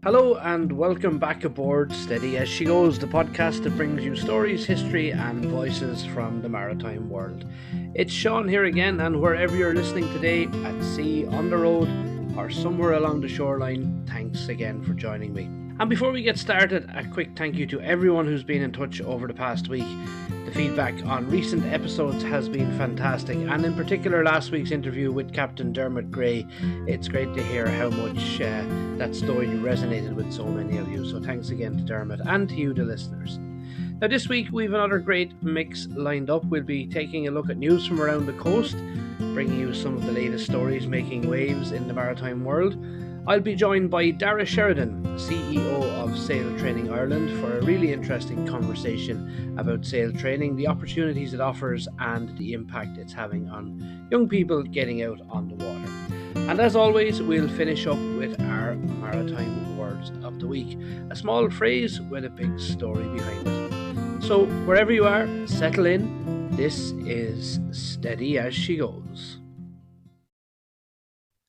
Hello and welcome back aboard Steady as She Goes, the podcast that brings you stories, history, and voices from the maritime world. It's Sean here again, and wherever you're listening today, at sea, on the road, or somewhere along the shoreline, thanks again for joining me. And before we get started, a quick thank you to everyone who's been in touch over the past week. The feedback on recent episodes has been fantastic, and in particular last week's interview with Captain Dermot Gray. It's great to hear how much that story resonated with so many of you. So thanks again to Dermot and to you, the listeners. Now this week we've another great mix lined up. We'll be taking a look at news from around the coast, bringing you some of the latest stories making waves in the maritime world. I'll be joined by Darragh Sheridan, CEO of Sail Training Ireland, for a really interesting conversation about sail training, the opportunities it offers, and the impact it's having on young people getting out on the water. And as always, we'll finish up with our maritime words of the week, a small phrase with a big story behind it. So wherever you are, settle in. This is Steady as She Goes.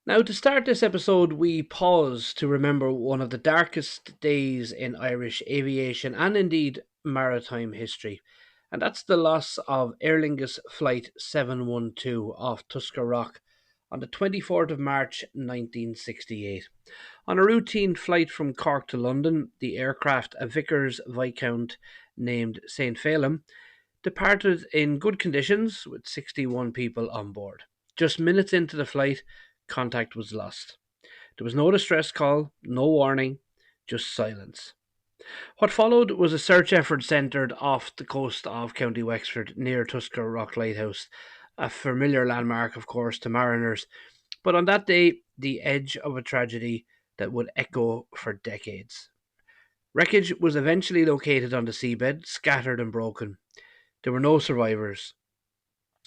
Now, to start this episode, we pause to remember one of the darkest days in Irish aviation and indeed maritime history, and that's the loss of Aer Lingus Flight 712 off Tuskar Rock on the 24th of March 1968. On a routine flight from Cork to London, the aircraft, a Vickers Viscount named St. Phelim, departed in good conditions with 61 people on board. Just minutes into the flight, contact was lost. There was no distress call, no warning, just silence. What followed was a search effort centred off the coast of County Wexford near Tuskar Rock Lighthouse, a familiar landmark, of course, to mariners, but on that day, the edge of a tragedy that would echo for decades. Wreckage was eventually located on the seabed, scattered and broken. There were no survivors.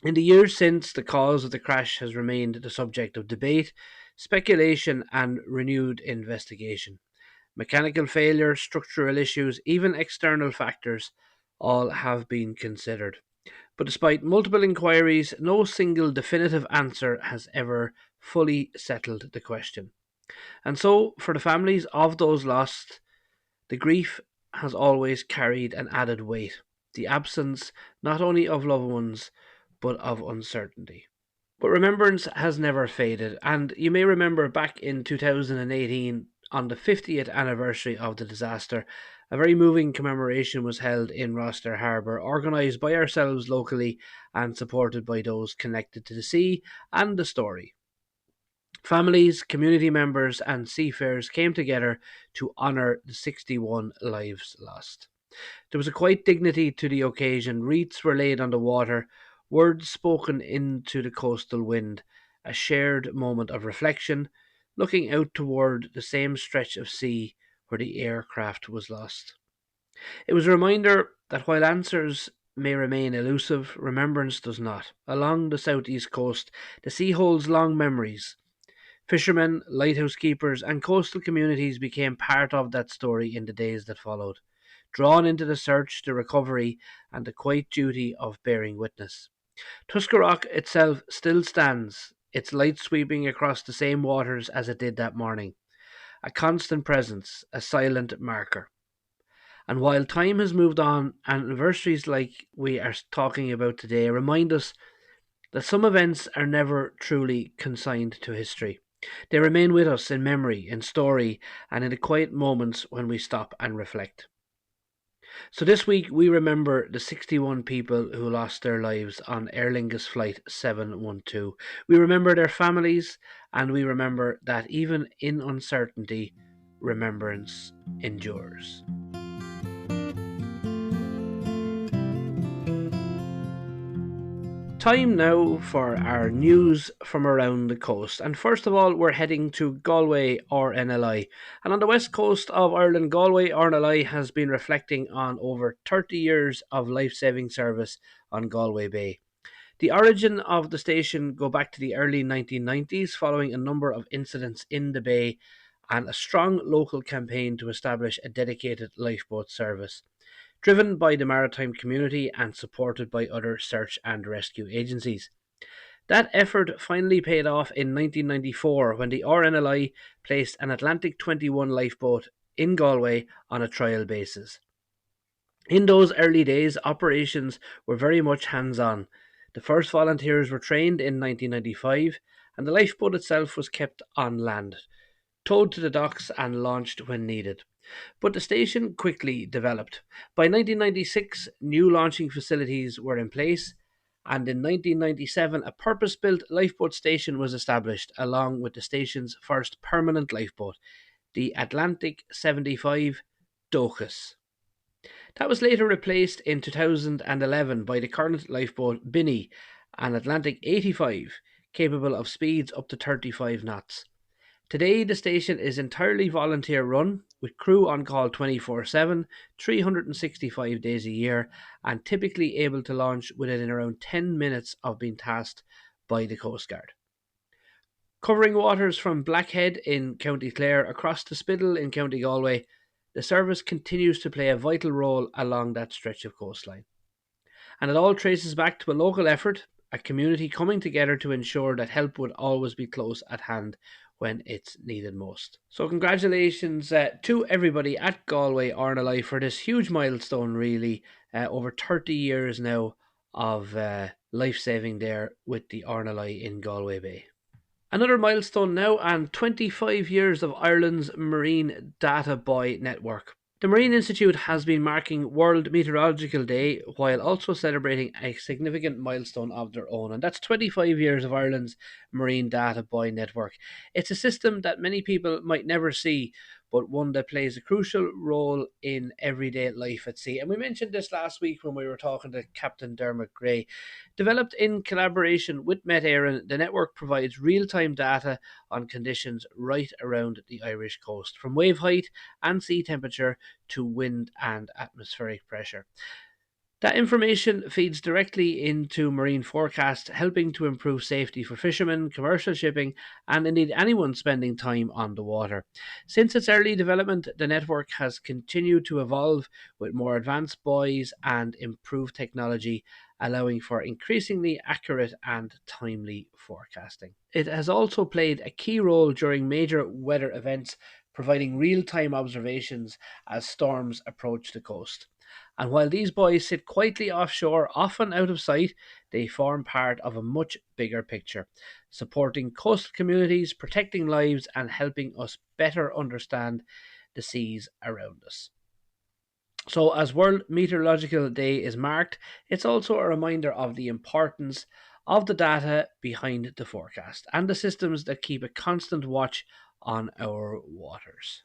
In the years since, the cause of the crash has remained the subject of debate, speculation, and renewed investigation. Mechanical failure, structural issues, even external factors, all have been considered. But despite multiple inquiries, no single definitive answer has ever fully settled the question. And so, for the families of those lost, the grief has always carried an added weight. The absence not only of loved ones, but of uncertainty. But remembrance has never faded, and you may remember back in 2018, on the 50th anniversary of the disaster, a very moving commemoration was held in Roster Harbour, organised by ourselves locally and supported by those connected to the sea and the story. Families, community members, and seafarers came together to honour the 61 lives lost. There was a quiet dignity to the occasion. Wreaths were laid on the water, words spoken into the coastal wind, a shared moment of reflection, looking out toward the same stretch of sea where the aircraft was lost. It was a reminder that while answers may remain elusive, remembrance does not. Along the southeast coast, the sea holds long memories. Fishermen, lighthouse keepers, and coastal communities became part of that story in the days that followed, drawn into the search, the recovery, and the quiet duty of bearing witness. Tuskar Rock itself still stands, its light sweeping across the same waters as it did that morning, a constant presence, a silent marker. And while time has moved on, anniversaries like we are talking about today remind us that some events are never truly consigned to history. They remain with us in memory, in story, and in the quiet moments when we stop and reflect. So this week we remember the 61 people who lost their lives on Aer Lingus Flight 712. We remember their families, and we remember that even in uncertainty, remembrance endures. Time now for our news from around the coast. And first of all, we're heading to Galway RNLI. And on the west coast of Ireland, Galway RNLI has been reflecting on over 30 years of life-saving service on Galway Bay. The origin of the station go back to the early 1990s following a number of incidents in the bay and a strong local campaign to establish a dedicated lifeboat service, driven by the maritime community and supported by other search and rescue agencies. That effort finally paid off in 1994 when the RNLI placed an Atlantic 21 lifeboat in Galway on a trial basis. In those early days, operations were very much hands on. The first volunteers were trained in 1995, and the lifeboat itself was kept on land, towed to the docks, and launched when needed. But the station quickly developed. By 1996, new launching facilities were in place, and in 1997, a purpose built lifeboat station was established, along with the station's first permanent lifeboat, the Atlantic 75 Docus. That was later replaced in 2011 by the current lifeboat Binny, an Atlantic 85, capable of speeds up to 35 knots. Today, the station is entirely volunteer run, with crew on call 24/7, 365 days a year, and typically able to launch within around 10 minutes of being tasked by the Coast Guard. Covering waters from Blackhead in County Clare across to Spiddal in County Galway, the service continues to play a vital role along that stretch of coastline. And it all traces back to a local effort, a community coming together to ensure that help would always be close at hand when it's needed most. So congratulations to everybody at Galway RNLI for this huge milestone, really. Over 30 years now of life-saving there with the RNLI in Galway Bay. Another milestone now, and 25 years of Ireland's Marine Data Buoy network. The Marine Institute has been marking World Meteorological Day while also celebrating a significant milestone of their own, and that's 25 years of Ireland's Marine Data Buoy network. It's a system that many people might never see, but one that plays a crucial role in everyday life at sea. And we mentioned this last week when we were talking to Captain Dermot Gray. Developed in collaboration with Met Éireann, the network provides real-time data on conditions right around the Irish coast, from wave height and sea temperature to wind and atmospheric pressure. That information feeds directly into marine forecasts, helping to improve safety for fishermen, commercial shipping, and indeed anyone spending time on the water. Since its early development, the network has continued to evolve with more advanced buoys and improved technology, allowing for increasingly accurate and timely forecasting. It has also played a key role during major weather events, providing real-time observations as storms approach the coast. And while these buoys sit quietly offshore, often out of sight, they form part of a much bigger picture, supporting coastal communities, protecting lives, and helping us better understand the seas around us. So, as World Meteorological Day is marked, it's also a reminder of the importance of the data behind the forecast and the systems that keep a constant watch on our waters.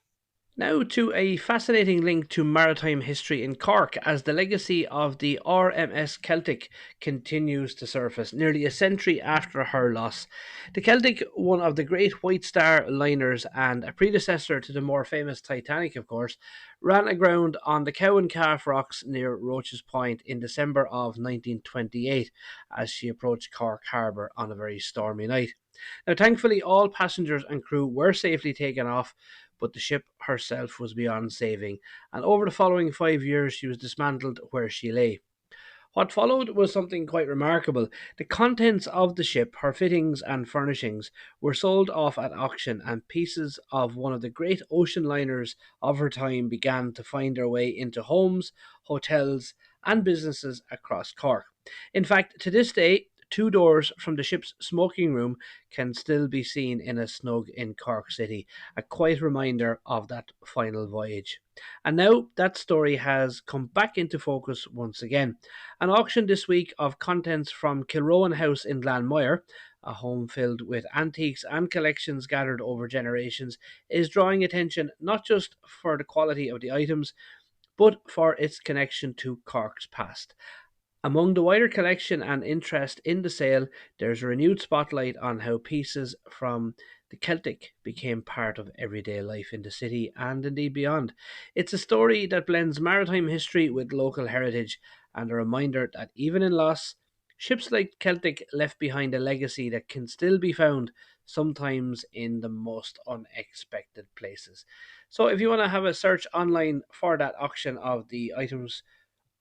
Now to a fascinating link to maritime history in Cork, as the legacy of the RMS Celtic continues to surface nearly a century after her loss. The Celtic, one of the great White Star liners and a predecessor to the more famous Titanic, of course, ran aground on the Cow and Calf Rocks near Roach's Point in December of 1928 as she approached Cork Harbour on a very stormy night. Now, thankfully, all passengers and crew were safely taken off, but the ship herself was beyond saving, and over the following 5 years she was dismantled where she lay. What followed was something quite remarkable. The contents of the ship, her fittings and furnishings, were sold off at auction, and pieces of one of the great ocean liners of her time began to find their way into homes, hotels, and businesses across Cork. In fact, to this day, two doors from the ship's smoking room can still be seen in a snug in Cork City, a quiet reminder of that final voyage. And now that story has come back into focus once again. An auction this week of contents from Kilrowan House in Glanmire, a home filled with antiques and collections gathered over generations, is drawing attention not just for the quality of the items, but for its connection to Cork's past. Among the wider collection and interest in the sale, there's a renewed spotlight on how pieces from the Celtic became part of everyday life in the city and indeed beyond. It's a story that blends maritime history with local heritage, and a reminder that even in loss, ships like Celtic left behind a legacy that can still be found, sometimes in the most unexpected places. So if you want to have a search online for that auction of the items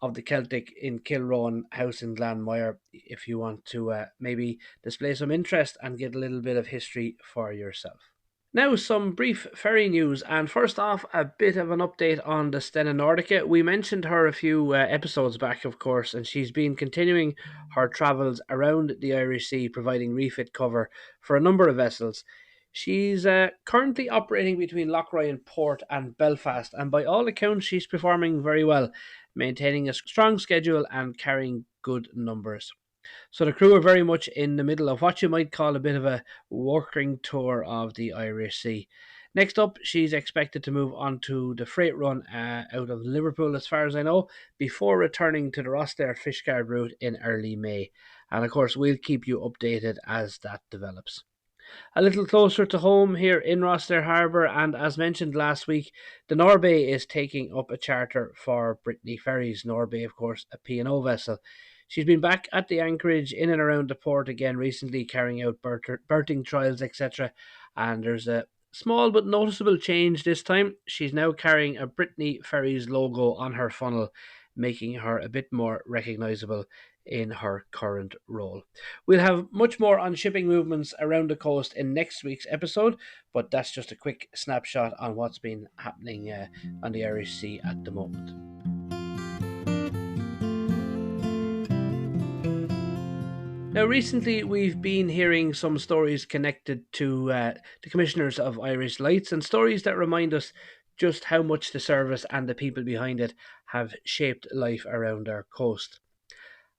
of the Celtic in Kilrowan House in Glanmire if you want to maybe display some interest and get a little bit of history for yourself. Now, some brief ferry news, and first off, a bit of an update on the Stena Nordica. We mentioned her a few episodes back, of course, and she's been continuing her travels around the Irish Sea, providing refit cover for a number of vessels. She's currently operating between Loughry Port and Belfast, and by all accounts, she's performing very well, maintaining a strong schedule and carrying good numbers. So the crew are very much in the middle of what you might call a bit of a working tour of the Irish Sea. Next up, she's expected to move on to the freight run out of Liverpool, as far as I know, before returning to the Rosslare Fishguard route in early May. And of course, we'll keep you updated as that develops. A little closer to home here in Rosslare Harbour, and as mentioned last week, the Norbay is taking up a charter for Brittany Ferries. Norbay, of course, a P&O vessel. She's been back at the anchorage in and around the port again recently, carrying out berthing trials, etc. And there's a small but noticeable change this time. She's now carrying a Brittany Ferries logo on her funnel, making her a bit more recognisable in her current role. We'll have much more on shipping movements around the coast in next week's episode, but that's just a quick snapshot on what's been happening on the Irish Sea at the moment. Now, recently we've been hearing some stories connected to the commissioners of Irish Lights, and stories that remind us just how much the service and the people behind it have shaped life around our coast.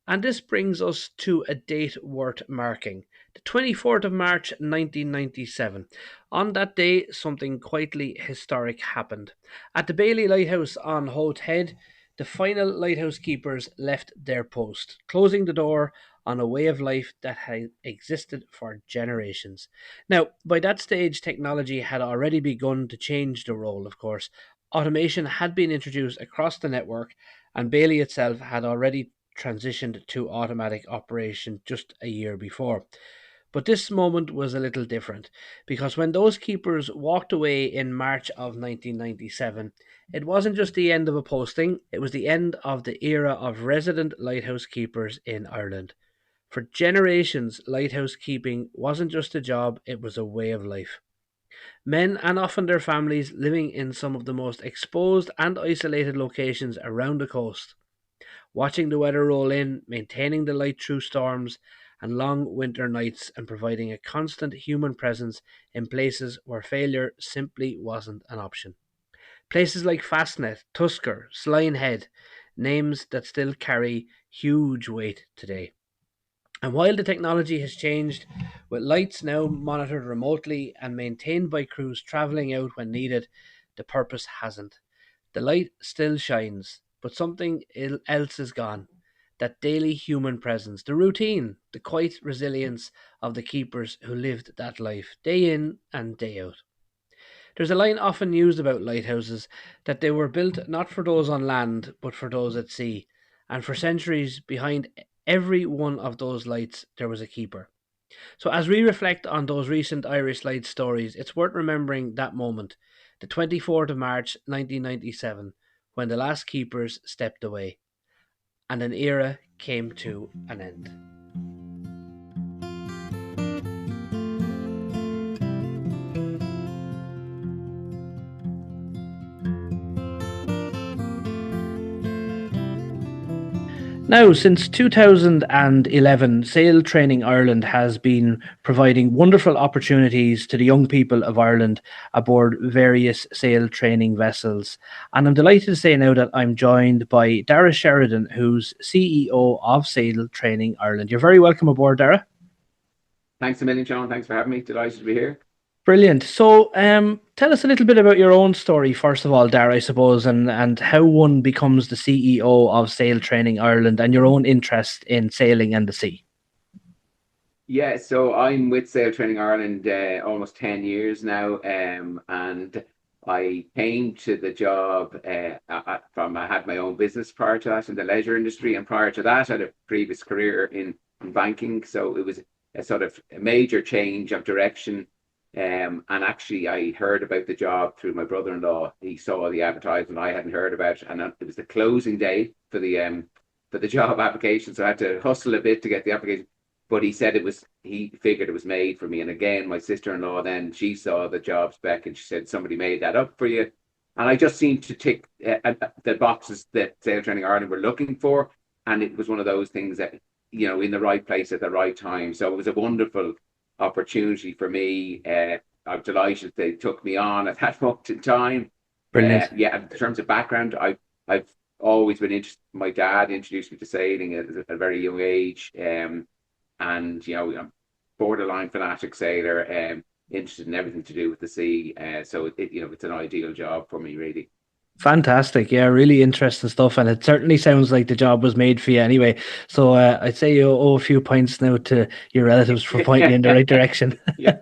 And this brings us to a date worth marking, the 24th of March 1997. On that day, something quietly historic happened. At the Baily Lighthouse on Howth Head, the final lighthouse keepers left their post, closing the door on a way of life that had existed for generations. Now, by that stage, technology had already begun to change the role, of course. Automation had been introduced across the network, and Baily itself had already transitioned to automatic operation just a year before. But this moment was a little different, because when those keepers walked away in March of 1997, it wasn't just the end of a posting, it was the end of the era of resident lighthouse keepers in Ireland. For generations, lighthouse keeping wasn't just a job, it was a way of life. Men, and often their families, living in some of the most exposed and isolated locations around the coast, watching the weather roll in, maintaining the light through storms and long winter nights, and providing a constant human presence in places where failure simply wasn't an option. Places like Fastnet, Tuskar, Slane Head, names that still carry huge weight today. And while the technology has changed, with lights now monitored remotely and maintained by crews travelling out when needed, the purpose hasn't. The light still shines, but something else is gone. That daily human presence, the routine, the quiet resilience of the keepers who lived that life day in and day out. There's a line often used about lighthouses that they were built not for those on land, but for those at sea. And for centuries, behind every one of those lights, there was a keeper. So, as we reflect on those recent Irish Light stories, it's worth remembering that moment, the 24th of March 1997, when the last keepers stepped away and an era came to an end. Now, since 2011, Sail Training Ireland has been providing wonderful opportunities to the young people of Ireland aboard various sail training vessels. And I'm delighted to say now that I'm joined by Darragh Sheridan, who's CEO of Sail Training Ireland. You're very welcome aboard, Darragh. Thanks a million, Sean. Thanks for having me. Delighted to be here. Brilliant. So, tell us a little bit about your own story, first of all, Darragh, I suppose, and how one becomes the CEO of Sail Training Ireland and your own interest in sailing and the sea. Yeah, so I'm with Sail Training Ireland almost 10 years now, and I came to the job I had my own business prior to that in the leisure industry, and prior to that, I had a previous career in banking. So it was a sort of a major change of direction And actually, I heard about the job through my brother-in-law. He saw the advertisement I hadn't heard about, and it was the closing day for the job application. So I had to hustle a bit to get the application. But he said he figured it was made for me. And again, my sister-in-law then she saw the job spec and she said somebody made that up for you. And I just seemed to tick the boxes that Sail Training Ireland were looking for, and it was one of those things that in the right place at the right time. So it was a wonderful opportunity for me. I'm delighted they took me on at that moment in time. Brilliant. Yeah, in terms of background, I've always been interested. My dad introduced me to sailing at a very young age, and I'm borderline fanatic sailor, interested in everything to do with the sea. So it's an ideal job for me, really. Fantastic. Yeah, really interesting stuff. And it certainly sounds like the job was made for you anyway. So I'd say you owe a few points now to your relatives for pointing you in the right direction. Yeah.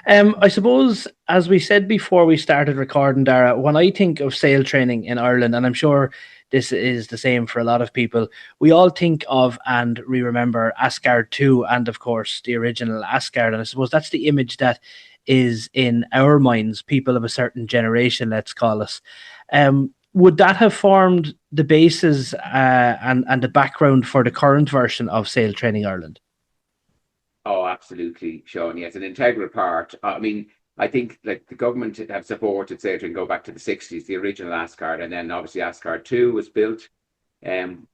I suppose, as we said before we started recording, Darragh, when I think of sail training in Ireland, and I'm sure this is the same for a lot of people, we all think of and we remember Asgard 2 and, of course, the original Asgard. And I suppose that's the image that is in our minds, people of a certain generation, let's call us. Would that have formed the basis and the background for the current version of Sail Training Ireland? Oh, absolutely, Sean. Yes, an integral part. I mean, I think like the government have supported Sail Training go back to the 60s, the original Asgard, and then obviously Asgard 2 was built. And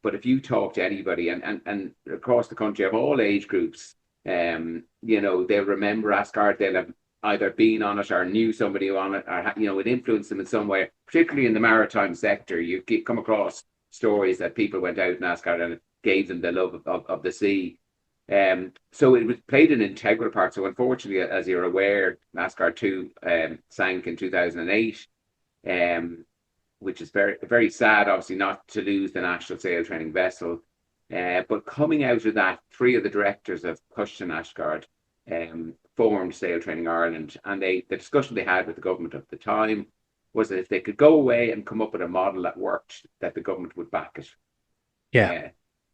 but if you talk to anybody and across the country of all age groups, they'll remember Asgard. They'll have either been on it or knew somebody on it, or it influenced them in some way. Particularly in the maritime sector, you come across stories that people went out in Asgard and it gave them the love of the sea. So it was played an integral part. So unfortunately, as you're aware, Asgard 2 sank in 2008. Which is very, very sad, obviously, not to lose the national sail training vessel. But coming out of that, three of the directors of Cushton Ashgard formed Sail Training Ireland, and the discussion they had with the government at the time was that if they could go away and come up with a model that worked, that the government would back it. Yeah.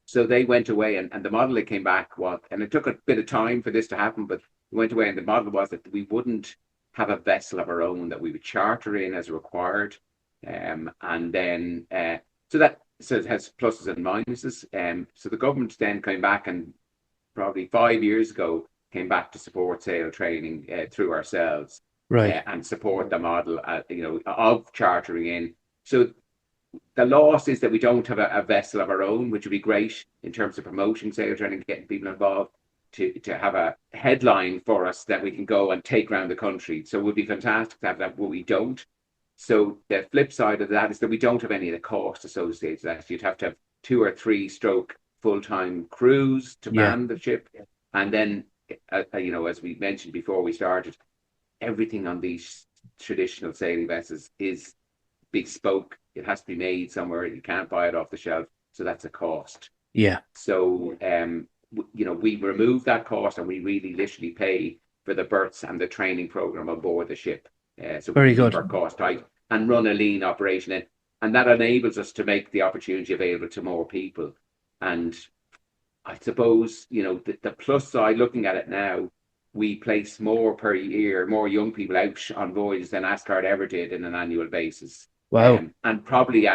So they went away, and the model that came back was, and it took a bit of time for this to happen, but we went away, and the model was that we wouldn't have a vessel of our own, that we would charter in as required. And then so it has pluses and minuses. So the government then came back and probably 5 years ago came back to support sail training through ourselves, Right. and support the model of chartering in. So the loss is that we don't have a vessel of our own, which would be great in terms of promoting sail training, getting people involved, to have a headline for us that we can go and take around the country. So it would be fantastic to have that, but we don't. So the flip side of that is that we don't have any of the cost associated with that. You'd have to have 2 or 3 stroke full-time crews to man the ship. And then, as we mentioned before we started, everything on these traditional sailing vessels is bespoke. It has to be made somewhere. You can't buy it off the shelf. So that's a cost. Yeah. So, we remove that cost and we really literally pay for the berths and the training program on board the ship. So Very we keep good. our cost tight and run a lean operation. And that enables us to make the opportunity available to more people. And I suppose, the plus side, looking at it now, we place more per year, more young people out on voyages than Asgard ever did in an annual basis. Wow. And probably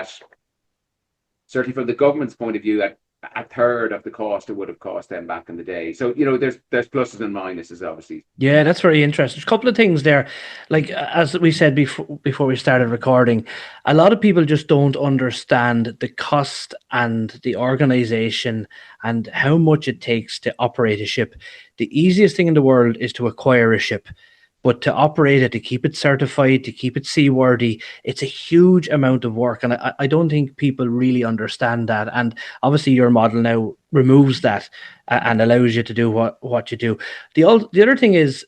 certainly from the government's point of view, at a third of the cost it would have cost them back in the day. So, there's pluses and minuses, obviously. Yeah, that's very interesting. There's a couple of things there. Like, as we said before we started recording, a lot of people just don't understand the cost and the organization and how much it takes to operate a ship. The easiest thing in the world is to acquire a ship. But to operate it, to keep it certified, to keep it seaworthy, it's a huge amount of work. And I don't think people really understand that. And obviously your model now removes that and allows you to do what you do. The other thing is,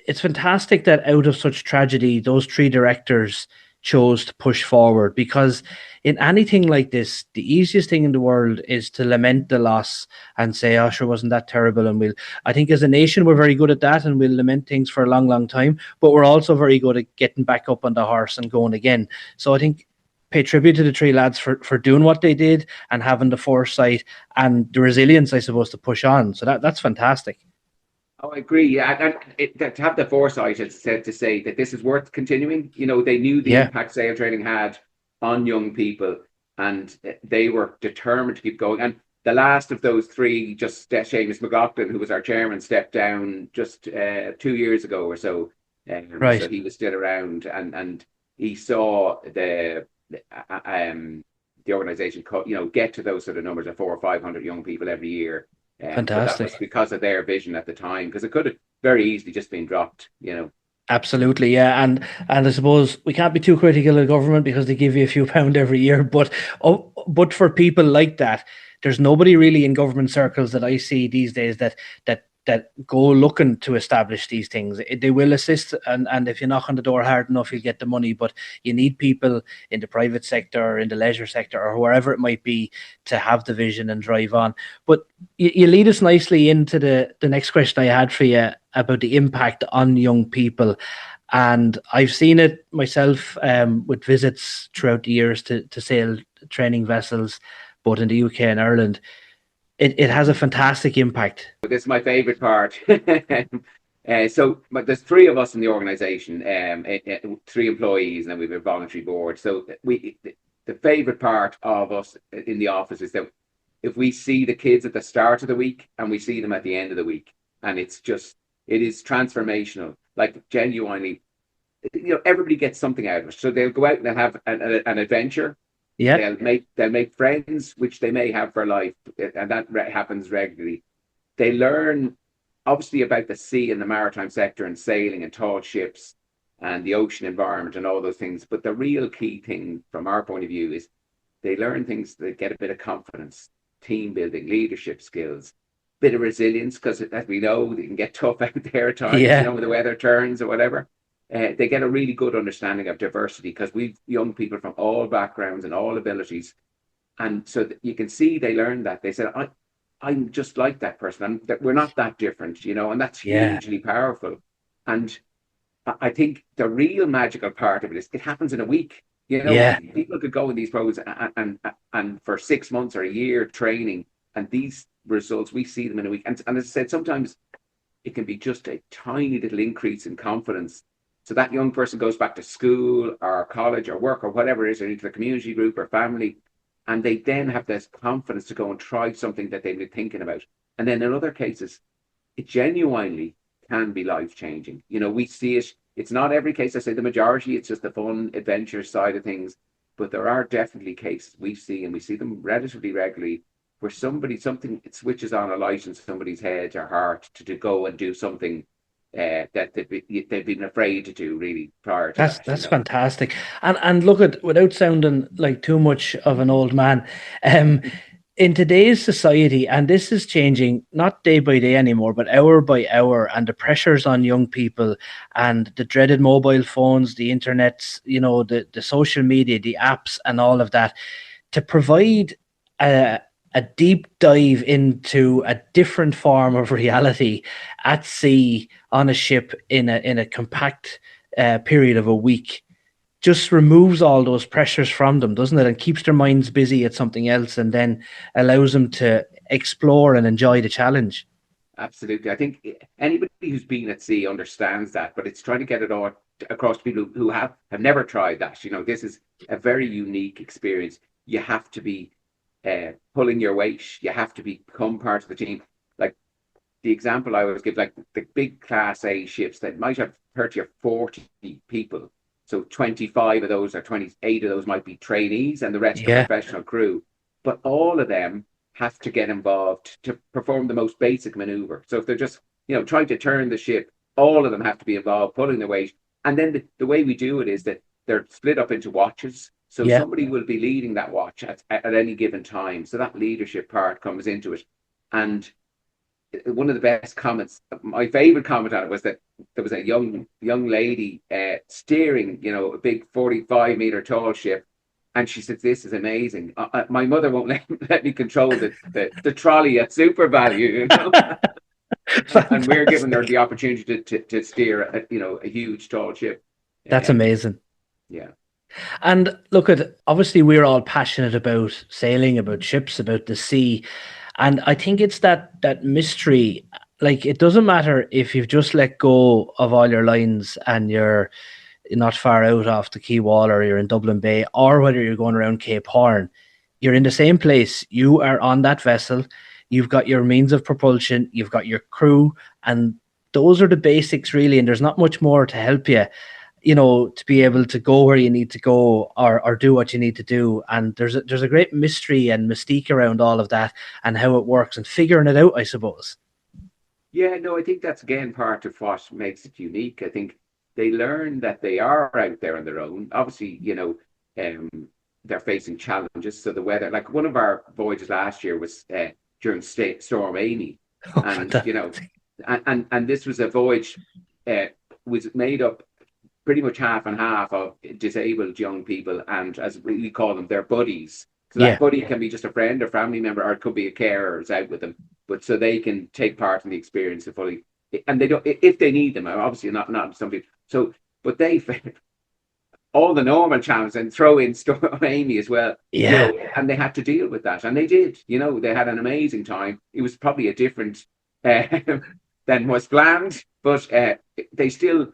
it's fantastic that out of such tragedy, those 3 directors chose to push forward, because in anything like this, the easiest thing in the world is to lament the loss and say, oh, sure, wasn't that terrible? And I think as a nation, we're very good at that, and we'll lament things for a long, long time, but we're also very good at getting back up on the horse and going again. So I think pay tribute to the 3 lads for doing what they did and having the foresight and the resilience, I suppose, to push on. So that's fantastic. Oh, I agree. Yeah, and to have the foresight, as said, to say that this is worth continuing. They knew the Yeah, impact sail training had on young people, and they were determined to keep going. And the last of those three, just Seamus McLaughlin, who was our chairman, stepped down just 2 years ago or so. So right. he was still around, and he saw the organization, get to those sort of numbers of 400 or 500 young people every year. But that was Fantastic. because of their vision at the time, because it could have very easily just been dropped. Absolutely, yeah, and I suppose we can't be too critical of the government because they give you a few pound every year, but for people like that, there's nobody really in government circles that I see these days that go looking to establish these things. They will assist, and if you knock on the door hard enough, you get the money. But you need people in the private sector, or in the leisure sector, or wherever it might be, to have the vision and drive on. But you lead us nicely into the next question I had for you about the impact on young people. And I've seen it myself with visits throughout the years to sail training vessels, both in the UK and Ireland. It has a fantastic impact. But this is my favorite part. But there's three of us in the organization, three employees, and then we have a voluntary board. So the favorite part of us in the office is that if we see the kids at the start of the week and we see them at the end of the week, and it is transformational. Like genuinely, everybody gets something out of it. So they'll go out and they'll have an adventure. Yeah, They'll make friends, which they may have for life, and that happens regularly. They learn obviously about the sea and the maritime sector and sailing and tall ships and the ocean environment and all those things. But the real key thing from our point of view is they learn things that get a bit of confidence, team building, leadership skills, bit of resilience, because as we know, they can get tough out there at times, yeah, when the weather turns or whatever. They get a really good understanding of diversity because we've young people from all backgrounds and all abilities. And so you can see they learn that. They said, I'm just like that person. We're not that different, and that's yeah, hugely powerful. And I think the real magical part of it is it happens in a week. yeah. People could go in these programs and for 6 months or a year training, and these results we see them in a week. And as I said, sometimes it can be just a tiny little increase in confidence. So that young person goes back to school or college or work or whatever it is, or into the community group or family, and they then have this confidence to go and try something that they've been thinking about. And then in other cases, it genuinely can be life changing. We see it. It's not every case. I say the majority. It's just the fun adventure side of things. But there are definitely cases we see, and we see them relatively regularly, where something it switches on a light in somebody's head or heart to go and do something that they've been afraid to do really prior to That's that. that's fantastic. And look at without sounding like too much of an old man, um, in today's society, and this is changing not day by day anymore, but hour by hour, and the pressures on young people and the dreaded mobile phones, the internets, the social media, the apps, and all of that, to provide a, a deep dive into a different form of reality at sea on a ship in a compact period of a week just removes all those pressures from them, doesn't it? And keeps their minds busy at something else and then allows them to explore and enjoy the challenge. Absolutely. I think anybody who's been at sea understands that, but it's trying to get it all across to people who have never tried that. This is a very unique experience. You have to be pulling your weight. You have to become part of the team. Like the example I always give, like the big Class A ships that might have 30 or 40 people. So 25 of those or 28 of those might be trainees and the rest are Yeah, professional crew. But all of them have to get involved to perform the most basic maneuver. So if they're just, trying to turn the ship, all of them have to be involved, pulling their weight. And then the way we do it is that they're split up into watches. So yeah. somebody will be leading that watch at any given time. So that leadership part comes into it. And one of the best comments, my favorite comment on it was that there was a young lady steering, a big 45-meter tall ship, and she said, "This is amazing. My mother won't let me control the trolley at Super Value." And we're giving her Fantastic. the opportunity to steer a huge tall ship. That's Um, amazing. yeah, And look at obviously we're all passionate about sailing, about ships, about the sea. And I think it's that mystery like it doesn't matter if you've just let go of all your lines and you're not far out off the quay wall or you're in Dublin Bay or whether you're going around Cape Horn, you're in the same place. You are on that vessel. You've got your means of propulsion. You've got your crew, and those are the basics really. And there's not much more to help you, to be able to go where you need to go or do what you need to do. And there's a great mystery and mystique around all of that and how it works and figuring it out, I suppose. Yeah, no, I think that's again part of what makes it unique. I think they learn that they are out there on their own. Obviously, um, they're facing challenges. So the weather, like one of our voyages last year was during Storm Amy, Oh, and fantastic. and this was a voyage uh, was made up pretty much half and half of disabled young people and, as we call them, their buddies. So that Yeah, buddy can be just a friend or family member, or it could be a carer who's out with them, but so they can take part in the experience of fully. And they don't, if they need them, obviously not somebody. So, but they all the normal challenges and throw in Storm Amy as well, yeah, and they had to deal with that, and they did. They had an amazing time. It was probably a different uh, than was planned, but they still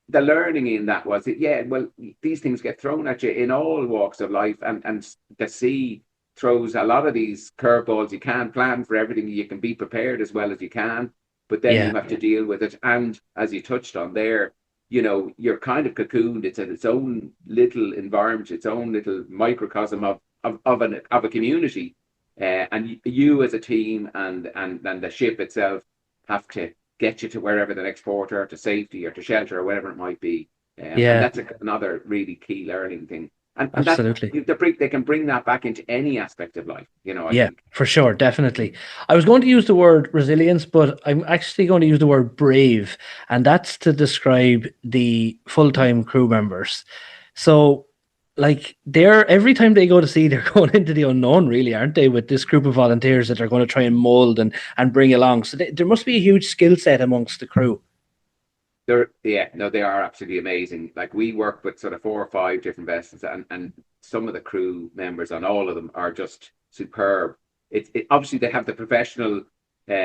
the learning in that was it. Yeah, well, these things get thrown at you in all walks of life, and the sea throws a lot of these curveballs. You can't plan for everything. You can be prepared as well as you can, but then yeah, you have to deal with it. And as you touched on there, you're kind of cocooned. It's its own little environment, its own little microcosm of a community, and you as a team and the ship itself have to get you to wherever the next port or to safety or to shelter or whatever it might be. And yeah, that's another really key learning thing. And that absolutely. they can bring that back into any aspect of life, I Yeah, think. for sure, definitely. I was going to use the word resilience, but I'm actually going to use the word brave, and that's to describe the full-time crew members. So, like, they're every time they go to sea, they're going into the unknown, really, aren't they? With this group of volunteers that are going to try and mold and bring along. So there must be a huge skill set amongst the crew. Yeah, no, they are absolutely amazing. Like we work with sort of 4 or 5 different vessels, and some of the crew members on all of them are just superb. Obviously they have the professional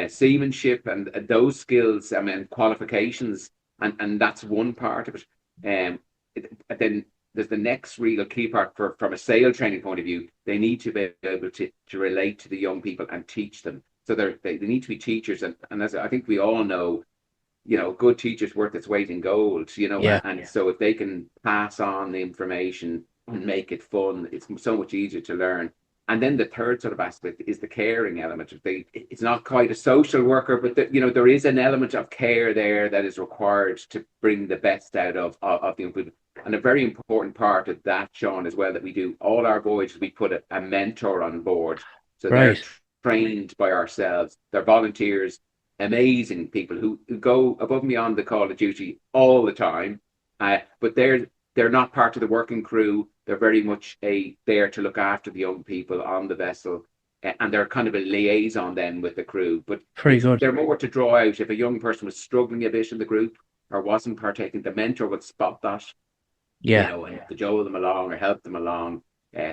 seamanship and those skills, I mean, qualifications, and that's one part of it. Then there's the next real key part from a sail training point of view. They need to be able to relate to the young people and teach them. So they need to be teachers, and as I think we all know, good teachers worth its weight in gold, Yeah, and so if they can pass on the information and make it fun, it's so much easier to learn. And then the third sort of aspect is the caring element. It's not quite a social worker, but there is an element of care there that is required to bring the best out of the young people. And a very important part of that, Sean, as well, that we do all our voyages, we put a mentor on board. So they're right. trained by ourselves. They're volunteers, amazing people who go above and beyond the call of duty all the time. But they're not part of the working crew. They're very much there to look after the young people on the vessel, and they're kind of a liaison then with the crew. But Very good. they're more to draw out if a young person was struggling a bit in the group or wasn't partaking. The mentor would spot that, Yeah. and cajole them along or help them along,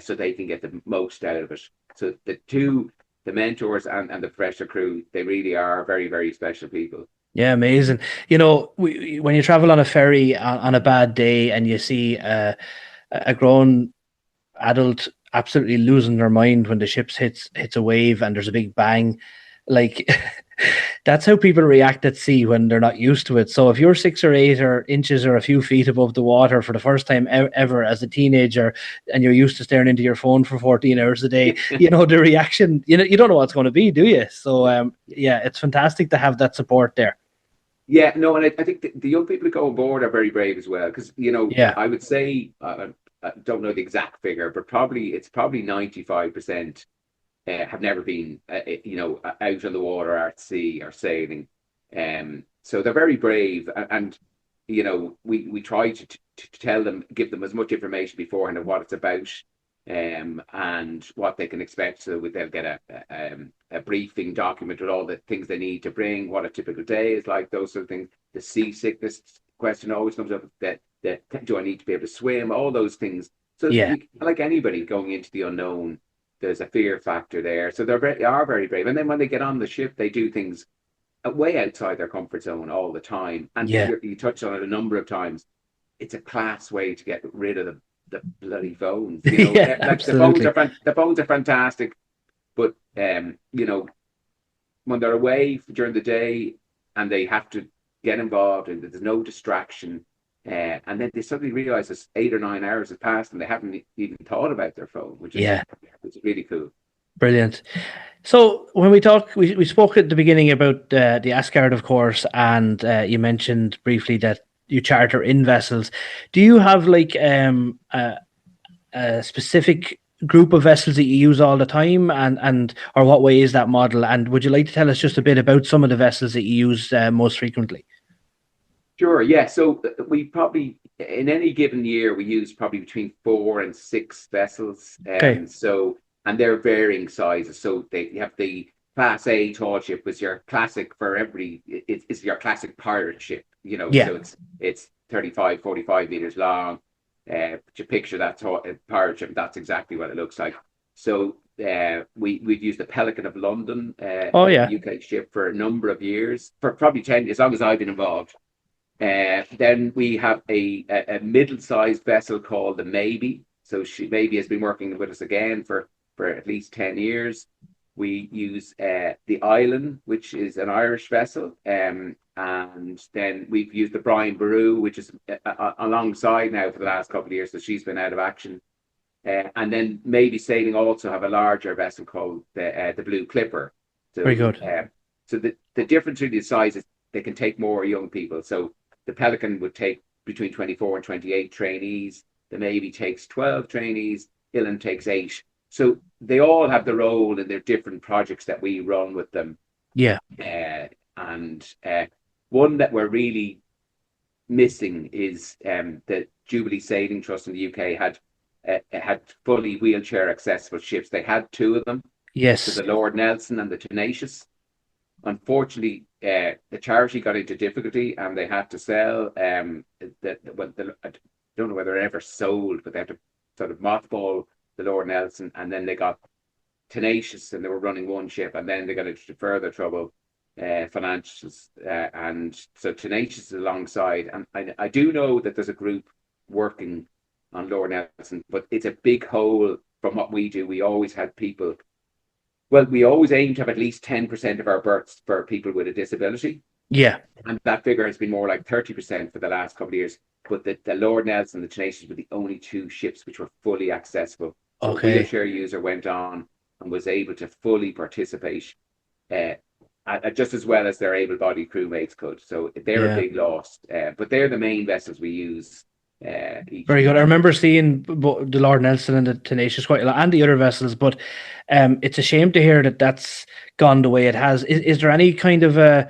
so they can get the most out of it. So the mentors and the professional crew, they really are very, very special people. Yeah, amazing. When you travel on a ferry on a bad day and you see a grown adult absolutely losing their mind when the ship hits a wave and there's a big bang, like that's how people react at sea when they're not used to it. So if you're 6 or 8 or inches or a few feet above the water for the first time ever as a teenager and you're used to staring into your phone for 14 hours a day, the reaction, you don't know what's going to be, do you? So yeah, it's fantastic to have that support there. Yeah, no, and I think the young people who go on board are very brave as well, because Yeah, I would say I don't know the exact figure, but probably 95% have never been out on the water, at sea, or sailing. So they're very brave, and we try to tell them, give them as much information beforehand of what it's about, and what they can expect. So they'll get a briefing document with all the things they need to bring, what a typical day is like, those sort of things. The seasickness question always comes up. That do I need to be able to swim? All those things. So yeah, like anybody going into the unknown, there's a fear factor there. So they are very brave. And then when they get on the ship, they do things way outside their comfort zone all the time. And Yeah. you touched on it a number of times. It's a class way to get rid of the bloody phones. You know, Yeah, like the phones absolutely. are the phones are fantastic, but you know, when they're away during the day and they have to get involved and there's no distraction, and then they suddenly realize it's 8 or 9 hours have passed and they haven't even thought about their phone, Yeah, which is really cool. brilliant. So when we spoke at the beginning about the Asgard, of course, and you mentioned briefly that you charter in vessels. Do you have like a specific group of vessels that you use all the time, and or what way is that model? And would you like to tell us just a bit about some of the vessels that you use most frequently? Sure, yeah. So we probably in any given year we use probably between 4 and 6 vessels. Okay. And they're varying sizes. So they you have the Class A tall ship was your classic for every it's your classic pirate ship, you know. Yeah. So it's 35, 45 meters long. You picture that pirate ship, that's exactly what it looks like. So we've used the Pelican of London, Oh yeah. UK ship for a number of years, for probably 10, as long as I've been involved. Then we have a middle-sized vessel called the Maybe. So she Maybe has been working with us again for at least 10 years. We use the Island, which is an Irish vessel. And then we've used the Brian Boru, which is alongside now for the last couple of years. So she's been out of action. And then Maybe Sailing also have a larger vessel called the Blue Clipper. Very So good. the difference really is size is they can take more young people. So the Pelican would take between 24 and 28 trainees. The Navy takes 12 trainees. Ilan takes 8. So they all have their role in their different projects that we run with them. Yeah. And one that we're really missing is the Jubilee Sailing Trust in the UK had fully wheelchair accessible ships. They had 2 of them. So Yes. the Lord Nelson and the Tenacious. Unfortunately, the charity got into difficulty and they had to sell. I don't know whether it ever sold, but they had to sort of mothball the Lord Nelson, and then they got Tenacious, and they were running one ship, and then they got into further trouble, financials, and so Tenacious is alongside. And I do know that there's a group working on Lord Nelson, but it's a big hole from what we do. We always had people well, we always aim to have at least 10% of our berths for people with a disability. Yeah. And that figure has been more like 30% for the last couple of years. But the Lord Nelson and the Tenacious were the only 2 ships which were fully accessible. So a Okay. wheelchair user went on and was able to fully participate uh, just as well as their able-bodied crewmates could. So they're a Yeah. big loss. But they're the main vessels we use each Very good. I year. remember seeing the Lord Nelson and the Tenacious quite a lot, and the other vessels. But it's a shame to hear that that's gone the way it has. Is there any kind of a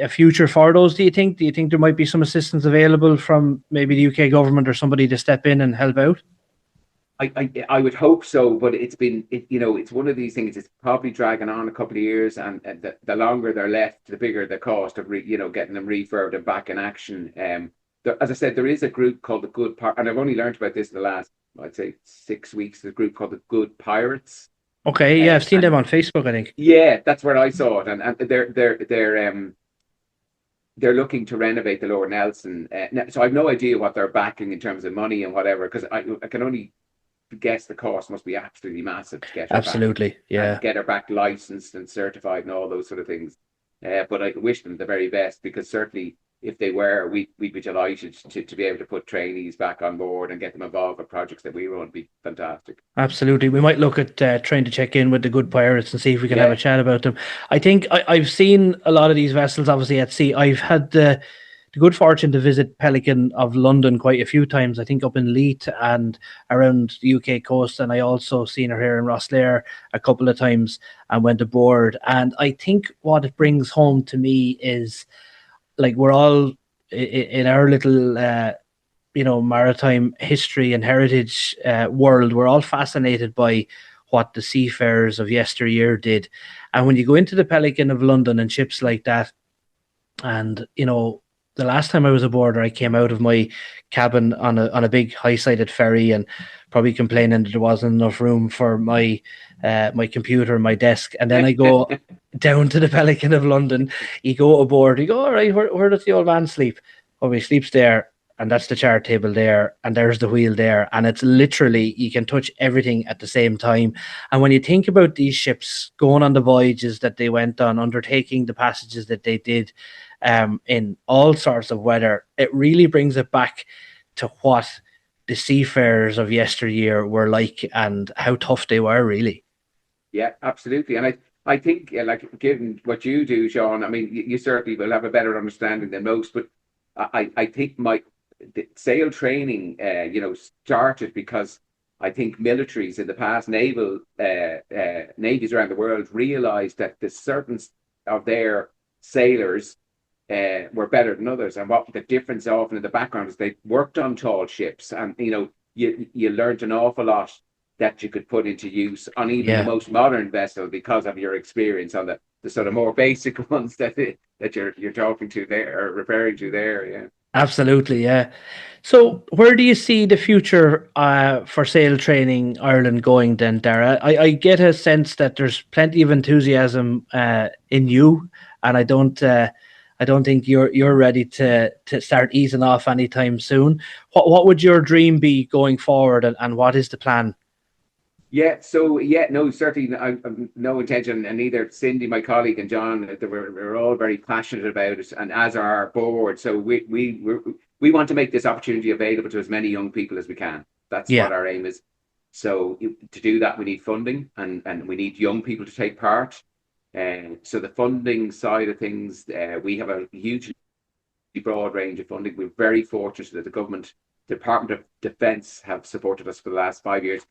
future for those? Do you think? Do you think there might be some assistance available from maybe the UK government or somebody to step in and help out? I would hope so, but it's one of these things. It's probably dragging on a couple of years, and the longer they're left, the bigger the cost of getting them refurbed and back in action. As I said, there is a group called the Good Pirate, and I've only learned about this in the last, I'd say, 6 weeks. There's a group called the Good Pirates, Okay, yeah, I've seen them and on Facebook, I think. yeah, that's where I saw it, and they're looking to renovate the Lord Nelson. So I've no idea what they're backing in terms of money and whatever, because I can only guess the cost must be absolutely massive to get her back Absolutely, and yeah. get her back licensed and certified and all those sort of things. But I wish them the very best, because certainly if they were, we'd be delighted to be able to put trainees back on board and get them involved with projects that we run. Would be fantastic. Absolutely. We might look at trying to check in with the good pirates and see if we can have a Yeah, chat about them. I think I've seen a lot of these vessels, obviously, at sea. I've had the good fortune to visit Pelican of London quite a few times, I think up in Leith and around the UK coast. And I also seen her here in Rosslare a couple of times and went aboard. And I think what it brings home to me is like we're all in our little maritime history and heritage world, we're all fascinated by what the seafarers of yesteryear did. And when you go into the Pelican of London and ships like that, and the last time I was aboard, I came out of my cabin on a big high-sided ferry and probably complaining that there wasn't enough room for my computer and my desk. And then I go down to the Pelican of London. You go aboard. You go, all right, where does the old man sleep? Oh, he sleeps there. And that's the chart table there, and there's the wheel there, and it's literally you can touch everything at the same time. And when you think about these ships going on the voyages that they went on, undertaking the passages that they did, in all sorts of weather, it really brings it back to what the seafarers of yesteryear were like and how tough they were, really. Yeah, absolutely. And I think, like, given what you do, Sean, I mean, you certainly will have a better understanding than most, but I think the sail training, started because I think militaries in the past, navies around the world realized that the certain of their sailors were better than others. And what the difference often in the background is they worked on tall ships, and you learned an awful lot that you could put into use on even the Yeah. most modern vessel because of your experience on the sort of more basic ones that you're talking to there or referring to there. Yeah. Absolutely, yeah. So, where do you see the future for sail training Ireland going then, Dara? I get a sense that there's plenty of enthusiasm in you, and I don't think you're ready to start easing off anytime soon. What would your dream be going forward, and what is the plan? Yeah, so yeah, no, certainly, I'm no intention, and neither Cindy, my colleague, and John, we're all very passionate about it, and as are our board. So we want to make this opportunity available to as many young people as we can. That's Yeah, what our aim is. So to do that, we need funding, and we need young people to take part. And so the funding side of things, we have a hugely broad range of funding. We're very fortunate that the government, Department of Defence, have supported us for the last 5 years.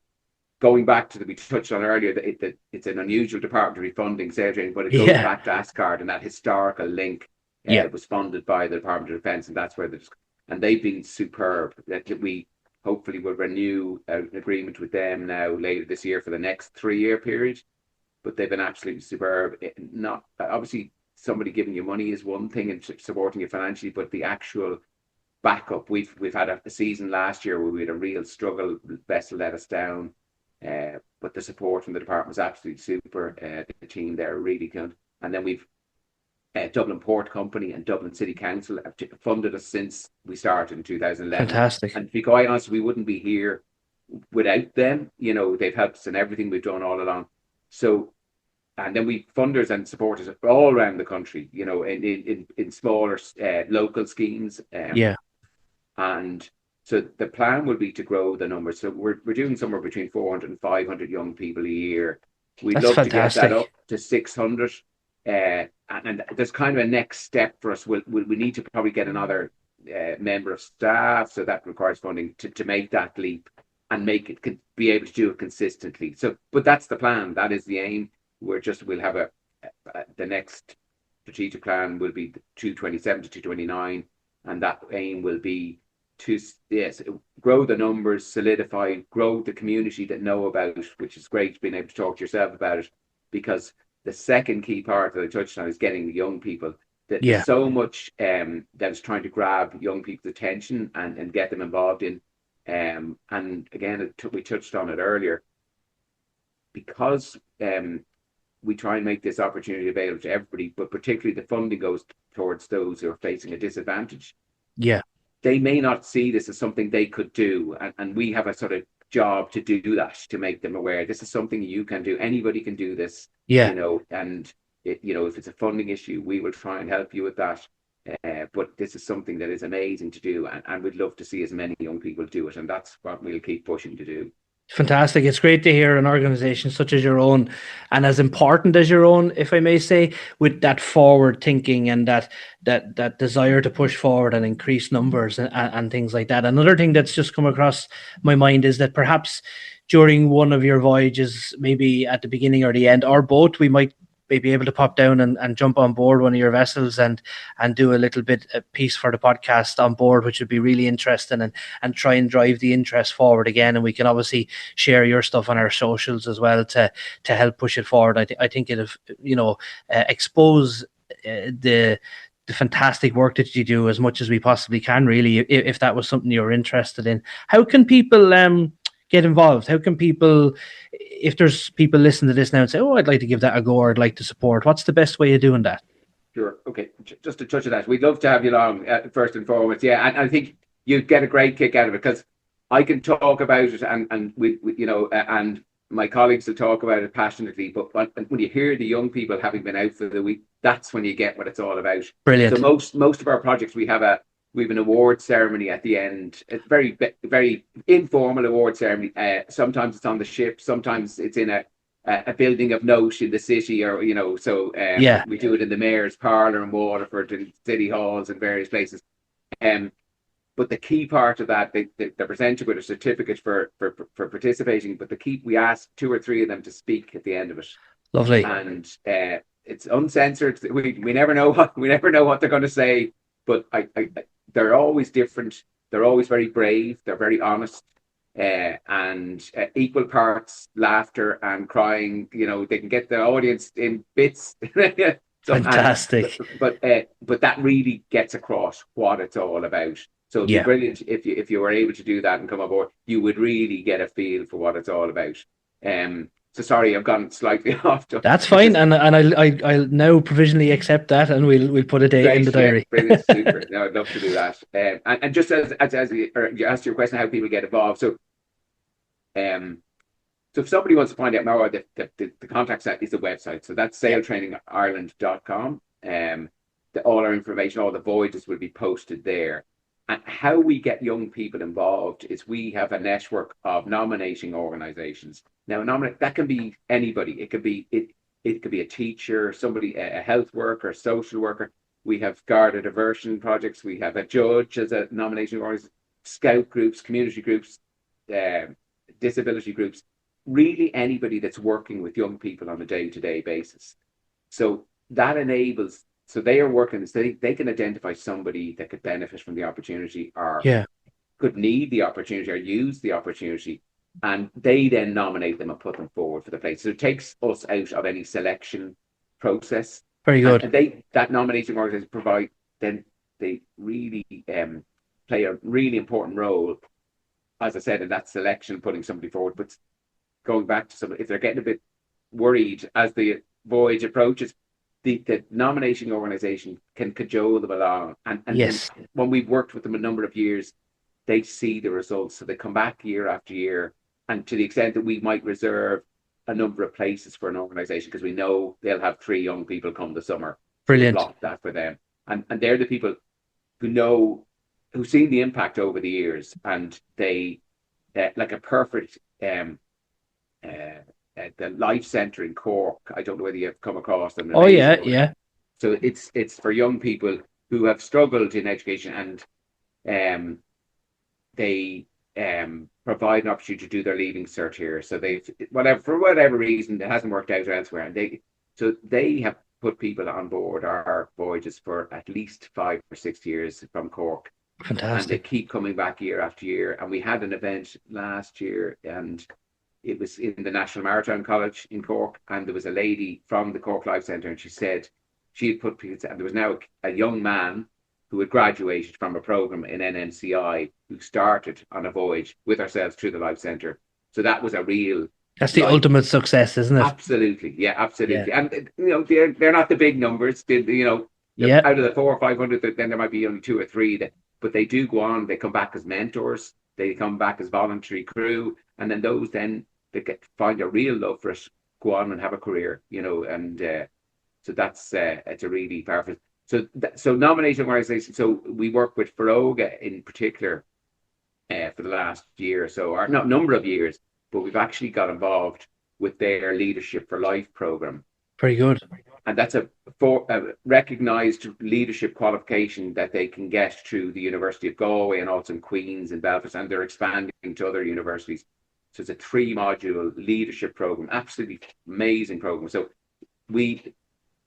Going back to we touched on earlier, that it's an unusual department to be funding sail training, but it goes yeah, back to Ascard and that historical link. yeah. It was funded by the Department of Defence, and that's where and they've been superb. That we hopefully will renew an agreement with them now later this year for the next 3 year period. But they've been absolutely superb. Not obviously somebody giving you money is one thing and supporting you financially, but the actual backup. We've had a season last year where we had a real struggle. Vessel let us down. But the support from the department was absolutely super. The team there are really good. And then we've Dublin Port Company and Dublin City Council have funded us since we started in 2011. Fantastic. And to be quite honest, we wouldn't be here without them. They've helped us in everything we've done all along. So, and then we funders and supporters all around the country, in smaller local schemes. Yeah, And so the plan will be to grow the numbers. So we're doing somewhere between 400 and 500 young people a year. We'd that's love to get that fantastic. up to 600. And there's kind of a next step for us. We need to probably get another member of staff. So that requires funding to make that leap and make it be able to do it consistently. So, but that's the plan. That is the aim. We'll have the next strategic plan will be 227 to 229. And that aim will be to, yes, grow the numbers, solidify, grow the community that know about it, which is great being able to talk to yourself about it. Because the second key part that I touched on is getting the young people. There's Yeah, so much that is trying to grab young people's attention and get them involved in. And again, we touched on it earlier, because we try and make this opportunity available to everybody, but particularly the funding goes towards those who are facing a disadvantage. yeah, They may not see this as something they could do, and we have a sort of job to do that, to make them aware this is something you can do. Anybody can do this, yeah. and if it's a funding issue, we will try and help you with that. But this is something that is amazing to do, and we'd love to see as many young people do it, and that's what we'll keep pushing to do. Fantastic. It's great to hear an organization such as your own and as important as your own, if I may say, with that forward thinking and that desire to push forward and increase numbers and things like that. Another thing that's just come across my mind is that perhaps during one of your voyages, maybe at the beginning or the end, or both, we might be able to pop down and jump on board one of your vessels and do a little bit a piece for the podcast on board, which would be really interesting and try and drive the interest forward again. And we can obviously share your stuff on our socials as well to help push it forward. I think it'll expose the the fantastic work that you do as much as we possibly can, really, if that was something you're interested in. How can people get involved? How can people, if there's people listening to this now and say, oh, I'd like to give that a go, or I'd like to support, what's the best way of doing that? Sure. Okay. Just to touch on that, we'd love to have you along first and foremost. Yeah, and I think you'd get a great kick out of it because I can talk about it, and and my colleagues will talk about it passionately. But when you hear the young people having been out for the week, that's when you get what it's all about. So Brilliant. most of our projects, we have an award ceremony at the end. It's very informal award ceremony. Sometimes it's on the ship, sometimes it's in a building of note in the city, or Yeah, we do it in the mayor's parlour in Waterford and city halls and various places. Um, but the key part of that, they're presented with a certificate for participating. But we ask two or three of them to speak at the end of it, lovely. and it's uncensored. We never know what they're going to say, but they're always different. They're always very brave. They're very honest, and equal parts laughter and crying. They can get the audience in bits. Fantastic. But that really gets across what it's all about. So it'd be Yeah. brilliant if you were able to do that and come aboard. You would really get a feel for what it's all about. So sorry, I've gone slightly off. That's fine, and I'll now provisionally accept that, and we'll put a date in Great, the yeah, diary. brilliant, super. No, I'd love to do that. And just as you asked your question, how people get involved. So if somebody wants to find out more, the contact site is the website. So that's Yeah, sailtrainingireland.com. All our information, all the voyages will be posted there. And how we get young people involved is we have a network of nominating organizations. Now, that can be anybody. It could be a teacher, somebody, a health worker, a social worker. We have Garda diversion projects. We have a judge as a nominating organization, scout groups, community groups, disability groups. Really, anybody that's working with young people on a day-to-day basis. So that enables. So they are working. So they can identify somebody that could benefit from the opportunity, or yeah, could need the opportunity, or use the opportunity, and they then nominate them and put them forward for the place. So it takes us out of any selection process, very and, good. that nominating organization provide then they really play a really important role, as I said, in that selection, putting somebody forward. But going back to if they're getting a bit worried as the voyage approaches, the nominating organization can cajole them along, and Yes, when we've worked with them a number of years, they see the results. So they come back year after year. And to the extent that we might reserve a number of places for an organization, because we know they'll have 3 young people come the summer. So we'll brilliant. block that for them. And they're the people who've seen the impact over the years. And they, like a perfect, the Life Centre in Cork. I don't know whether you've come across them. Oh Amazing. yeah, yeah, So it's for young people who have struggled in education, and they provide an opportunity to do their leaving cert here. So for whatever reason, it hasn't worked out elsewhere, and they have put people on board our voyages for at least 5 or 6 years from Cork, and they fantastic. keep coming back year after year. And we had an event last year, and it was in the National Maritime College in Cork, and there was a lady from the Cork Life Centre, and she said she had put people, and there was now a young man who had graduated from a program in NNCI who started on a voyage with ourselves through the Life Centre. So that was a real That's the life. ultimate success, isn't it? Absolutely, yeah, Yeah, absolutely. And they're not the big numbers. yeah, Out of the 400 or 500, then there might be only 2 or 3 but they do go on. They come back as mentors. They come back as voluntary crew, and then those then they find a real love for it, go on and have a career. And so that's it's a really powerful. So nominating organization. So we work with Feroga in particular for the last year or so, or not number of years, but we've actually got involved with their Leadership for Life program, very good. and that's a recognised leadership qualification that they can get through the University of Galway and also in Queen's and Belfast, and they're expanding to other universities. So it's a 3-module leadership program, absolutely amazing program. So we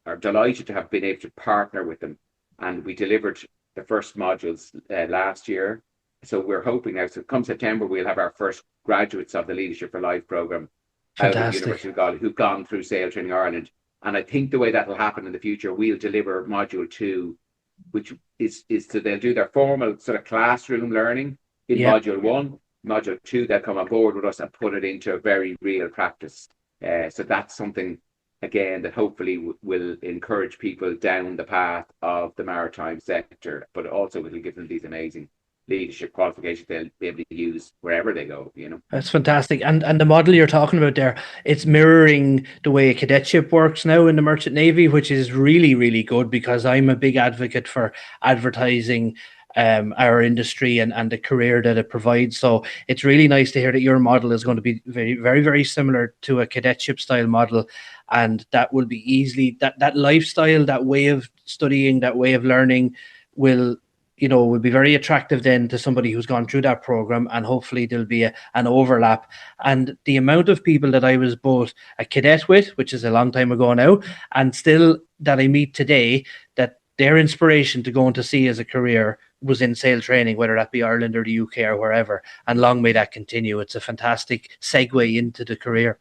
are delighted to have been able to partner with them, and we delivered the first modules last year. So we're hoping now, so come September, we'll have our first graduates of the Leadership for Life program out of the University Fantastic. of Galway who've gone through Sail Training Ireland. And I think the way that will happen in the future, we'll deliver module 2 which is so they'll do their formal sort of classroom learning in Yeah. module 1. Module 2, they'll come on board with us and put it into a very real practice. So that's something, again, that hopefully will encourage people down the path of the maritime sector, but also will give them these amazing leadership qualifications they'll be able to use wherever they go, you know. That's fantastic. And the model you're talking about there, it's mirroring the way a cadetship works now in the Merchant Navy, which is really, really good because I'm a big advocate for advertising our industry and the career that it provides. So it's really nice to hear that your model is going to be very, very, very similar to a cadetship style model. And that will be easily that lifestyle, that way of studying, that way of learning will will be very attractive then to somebody who's gone through that program, and hopefully there'll be an overlap. And the amount of people that I was both a cadet with, which is a long time ago now, and still that I meet today, that their inspiration to go into sea as a career was in sail training, whether that be Ireland or the UK or wherever. And long may that continue. It's a fantastic segue into the career.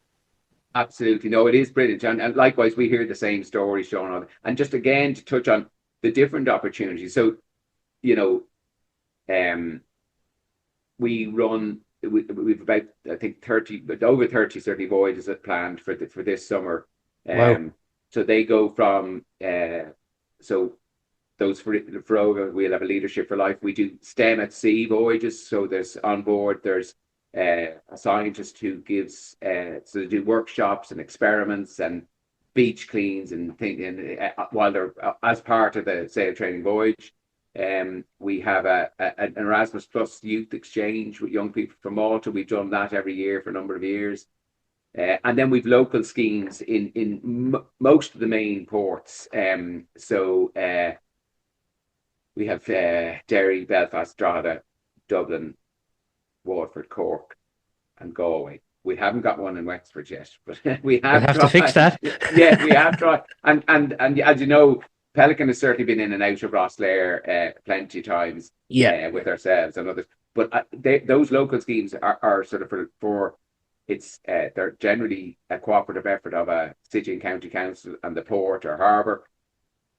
Absolutely. No, it is brilliant. And likewise, we hear the same stories, Sean. And just again, to touch on the different opportunities. So, you know, we run, we've about, I think, 30, but over 30 certainly voyages planned for this summer. Wow. So they go from, so those for over, we'll have a leadership for life. We do STEM at sea voyages. So there's on board, there's a scientist who gives, so they do workshops and experiments and beach cleans and things, and while they're as part of the sail training voyage. We have an Erasmus Plus youth exchange with young people from Malta. We've done that every year for a number of years. And then we've local schemes in most of the main ports. So we have Derry, Belfast, Drogheda, Dublin, Waterford, Cork, and Galway. We haven't got one in Wexford yet, but we We'll have have to fix tried. that. Yeah, we have tried. And as you know, Pelican has certainly been in and out of Rosslare plenty of times Yeah, with ourselves and others. But those local schemes are sort of for it's they're generally a cooperative effort of a city and county council and the port or harbour,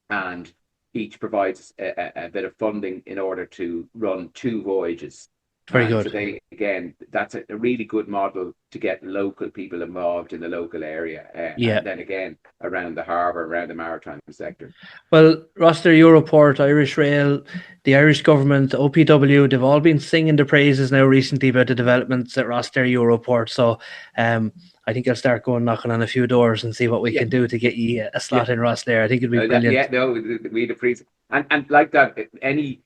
and each provides a bit of funding in order to run 2 voyages. very And so good. they, again, that's a really good model to get local people involved in the local area. Yeah. And then again, around the harbour, around the maritime sector. Well, Roster Europort, Irish Rail, the Irish government, OPW, they've all been singing the praises now recently about the developments at Roster Europort. So I think I'll start going knocking on a few doors and see what we Yeah, can do to get you a yeah. slot in Rosslare. I think it'd be Yeah, brilliant. no, we'd appreciate, and like that, any,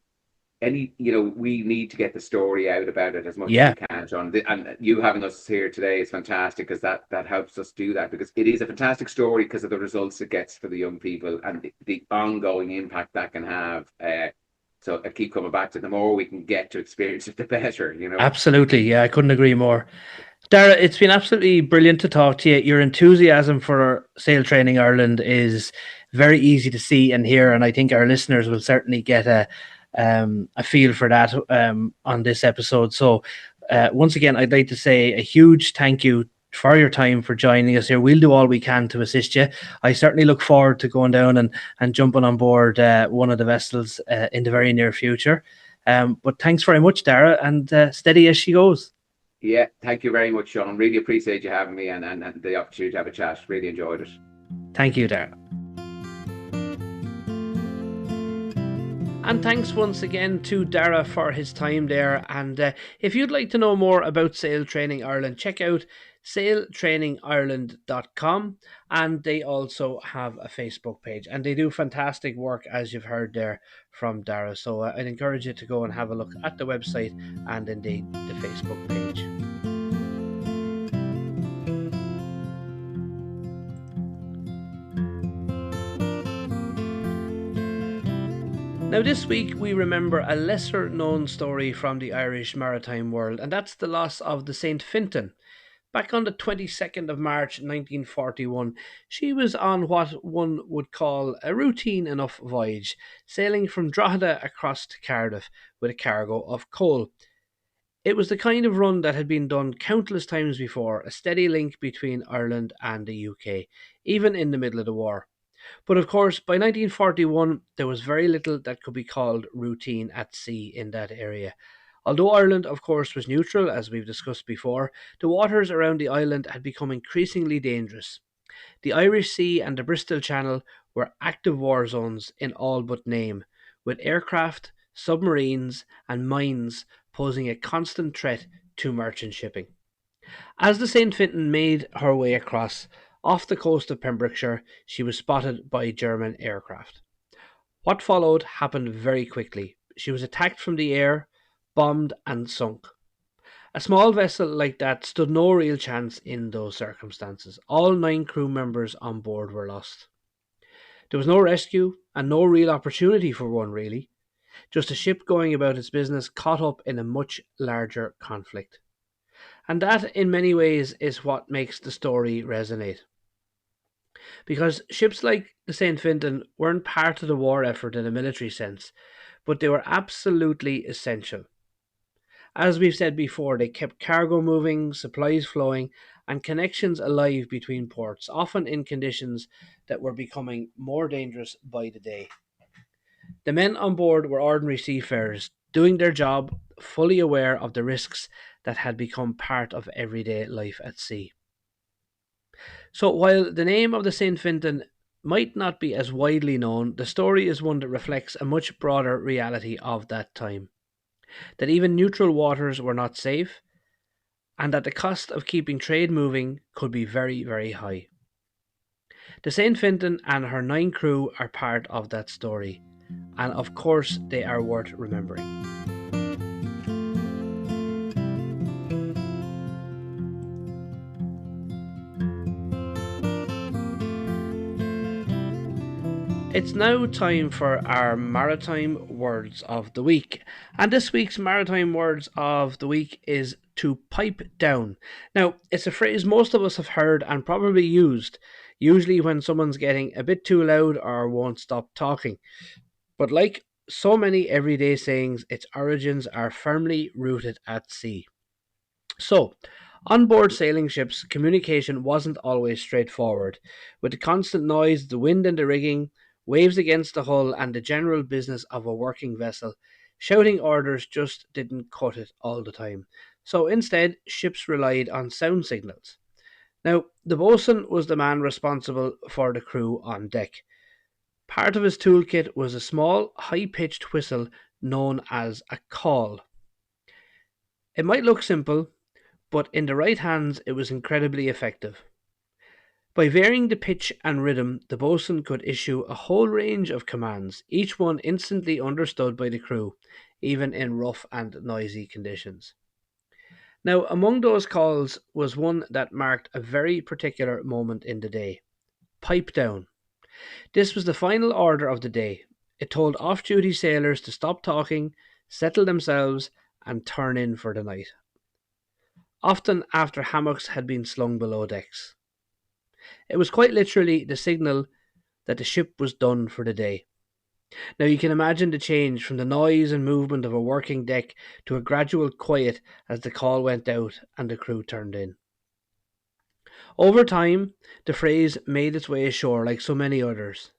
we need to get the story out about it as much as we Yeah, can, John. And you having us here today is fantastic, because that helps us do that, because it is a fantastic story because of the results it gets for the young people and the ongoing impact that can have. So I keep coming back to, the more we can get to experience it, the better. absolutely. Yeah, I couldn't agree more. Darragh, it's been absolutely brilliant to talk to you. Your enthusiasm for Sail Training Ireland is very easy to see and hear, and I think our listeners will certainly get a feel for that on this episode. So, once again, I'd like to say a huge thank you for your time for joining us here. We'll do all we can to assist you. I certainly look forward to going down and jumping on board one of the vessels in the very near future. But thanks very much, Darragh, and steady as she goes. Yeah, thank you very much, Sean. Really appreciate you having me, and the opportunity to have a chat. Really enjoyed it. Thank you, Darragh. And thanks once again to Darragh for his time there. And if you'd like to know more about Sail Training Ireland, check out sailtrainingireland.com, and they also have a Facebook page, and they do fantastic work, as you've heard there from Darragh. So I'd encourage you to go and have a look at the website and indeed the Facebook page. Now, this week we remember a lesser known story from the Irish maritime world, and that's the loss of the St. Fintan. Back on the 22nd of March 1941, she was on what one would call a routine enough voyage, sailing from Drogheda across to Cardiff with a cargo of coal. It was the kind of run that had been done countless times before, a steady link between Ireland and the UK, even in the middle of the war. But of course, by 1941, there was very little that could be called routine at sea in that area. Although Ireland, of course, was neutral, as we've discussed before, the waters around the island had become increasingly dangerous. The Irish Sea and the Bristol Channel were active war zones in all but name, with aircraft, submarines, and mines posing a constant threat to merchant shipping. As the St. Fintan made her way across, off the coast of Pembrokeshire, she was spotted by German aircraft. What followed happened very quickly. She was attacked from the air, bombed, and sunk. A small vessel like that stood no real chance in those circumstances. All 9 crew members on board were lost. There was no rescue and no real opportunity for one, really. Just a ship going about its business caught up in a much larger conflict. And that, in many ways, is what makes the story resonate. Because ships like the St. Fintan weren't part of the war effort in a military sense, but they were absolutely essential. As we've said before, they kept cargo moving, supplies flowing, and connections alive between ports, often in conditions that were becoming more dangerous by the day. The men on board were ordinary seafarers, doing their job, fully aware of the risks that had become part of everyday life at sea. So while the name of the St. Fintan might not be as widely known, the story is one that reflects a much broader reality of that time. That even neutral waters were not safe, and that the cost of keeping trade moving could be very, very high. The St. Fintan and her 9 crew are part of that story, and of course they are worth remembering. It's now time for our Maritime Words of the Week. And this week's Maritime Words of the Week is to pipe down. Now, it's a phrase most of us have heard and probably used, usually when someone's getting a bit too loud or won't stop talking. But like so many everyday sayings, its origins are firmly rooted at sea. So, on board sailing ships, communication wasn't always straightforward, with the constant noise, the wind in the rigging, waves against the hull, and the general business of a working vessel. Shouting orders just didn't cut it all the time. So instead, ships relied on sound signals. Now, the boatswain was the man responsible for the crew on deck. Part of his toolkit was a small, high pitched whistle known as a call. It might look simple, but in the right hands it was incredibly effective. By varying the pitch and rhythm, the boatswain could issue a whole range of commands, each one instantly understood by the crew, even in rough and noisy conditions. Now, among those calls was one that marked a very particular moment in the day. Pipe down. This was the final order of the day. It told off-duty sailors to stop talking, settle themselves, and turn in for the night, often after hammocks had been slung below decks. It was quite literally the signal that the ship was done for the day. Now you can imagine the change from the noise and movement of a working deck to a gradual quiet as the call went out and the crew turned in. Over time, the phrase made its way ashore like so many others.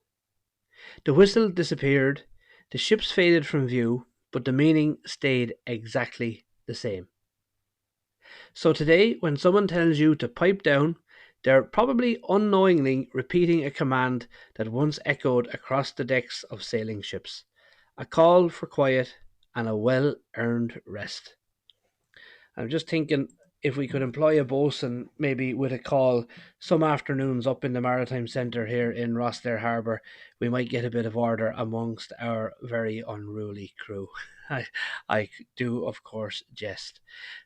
The whistle disappeared, the ships faded from view, but the meaning stayed exactly the same. So today, when someone tells you to pipe down, they're probably unknowingly repeating a command that once echoed across the decks of sailing ships. A call for quiet and a well-earned rest. I'm just thinking if we could employ a boatswain maybe with a call some afternoons up in the Maritime Centre here in Rosslare Harbour, we might get a bit of order amongst our very unruly crew. I do, of course, jest.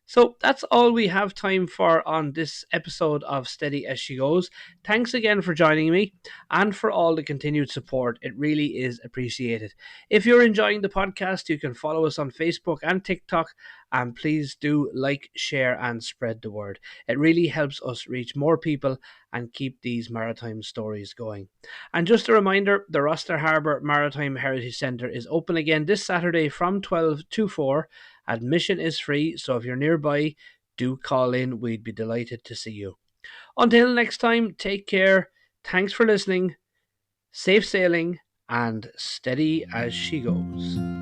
So that's all we have time for on this episode of Steady As She Goes. Thanks again for joining me and for all the continued support. It really is appreciated. If you're enjoying the podcast, you can follow us on Facebook and TikTok, and please do like, share, and spread the word. It really helps us reach more people and keep these maritime stories going. And just a reminder, the Rosslare Harbour Maritime Heritage Centre is open again this Saturday from 12 to 4. Admission is free, so if you're nearby, do call in. We'd be delighted to see you. Until next time, take care. Thanks for listening. Safe sailing and steady as she goes.